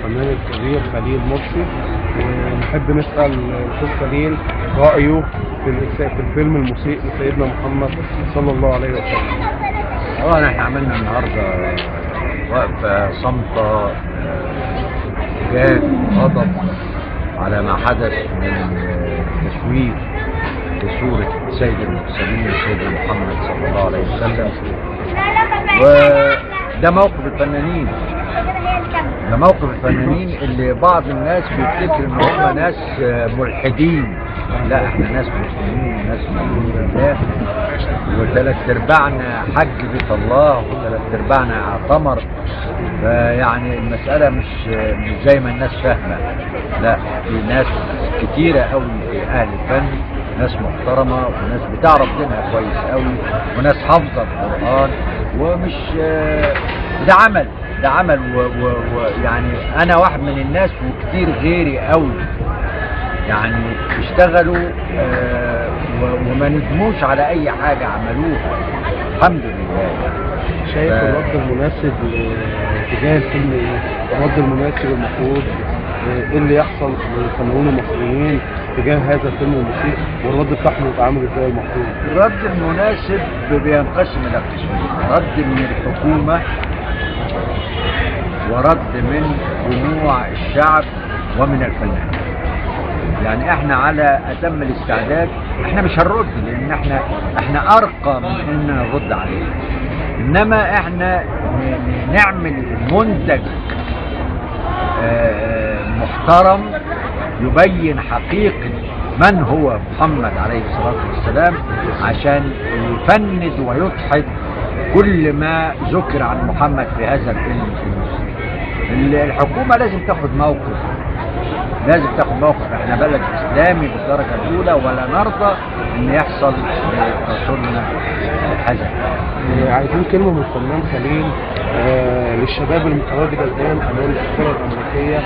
الفنان الكبير خليل مرسي، ونحب نسأل الأستاذ خليل رأيه في الفيلم المسيء لسيدنا محمد صلى الله عليه وسلم. طبعا احنا عملنا النهارده وقفة صامتة جاد غضب على ما حدث من تشويه لصورة سيد المرسلين سيدنا محمد صلى الله عليه وسلم. وده موقف الفنانين، ده موقف الفنانين اللي بعض الناس بيفتكر ان هم ناس ملحدين. لا، احنا ناس مسلمين وناس مؤمنين بالله، وثلاث ارباعنا حج بيت الله وثلاث ارباعنا اعتمر. فيعني المسألة مش زي ما الناس فاهمة. لا، في ناس كتيرة قوي في اهل الفن، ناس محترمة وناس بتعرف دينها كويس قوي وناس حافظة القرآن. ومش ده عمل ويعني انا واحد من الناس وكتير غيري قوي يعني اشتغلوا وما ندموش على اي حاجة عملوها الحمد لله. شايف الرد المناسب تجاه الفيلم ايه؟ الرد المناسب المفروض ايه اللي يحصل للفنانين المصريين تجاه هذا الفيلم المسيء، والرد بتاعهم يبقى عامل ازاي المفروض؟ الرد المناسب بينقسم الى قسمين: رد من الحكومة ورد من جموع الشعب ومن الفنانين. يعني احنا على اتم الاستعداد. احنا مش هنرد لان احنا ارقى من ان نرد عليه، انما احنا نعمل منتج محترم يبين حقيقة من هو محمد عليه الصلاة والسلام، عشان يفند ويدحض كل ما ذكر عن محمد في هذا الفيلم. الحكومة لازم تاخد موقف، لازم تاخد موقف. احنا بلد اسلامي بالدرجة الاولى ولا نرضى ان يحصل لرسولنا هذا. عايزين كلمة من الفنان خليل للشباب المتواجدة الان امام السفارة الامريكية.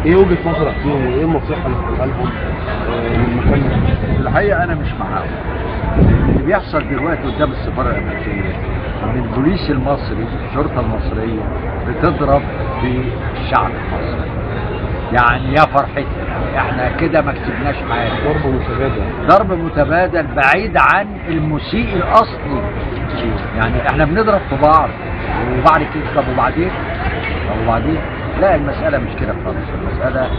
ايه وجهة نظرك فيهم وايه النصيحة اللي هتقولها لهم من مكان؟ الحقيقة انا مش معاهم. اللي بيحصل دلوقتي قدام السفارة الامريكية ان البوليس المصري، الشرطة المصرية بتضرب في الشعب المصري. يعني يا فرحتنا، احنا كده ما كسبناش حاجة. ضرب متبادل بعيد عن المسيء الاصلي. يعني احنا بنضرب في بعض وبعد كده طب وبعدين لا، المسألة مش كده خالص. المسألة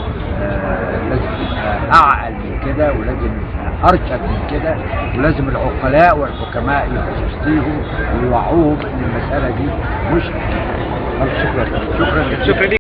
لازم تبقى أعقل من كده، ولازم يبقى أرشد من كده، ولازم العقلاء والحكماء يستيهم ويوعوهم إن المسألة دي مش. شكرا.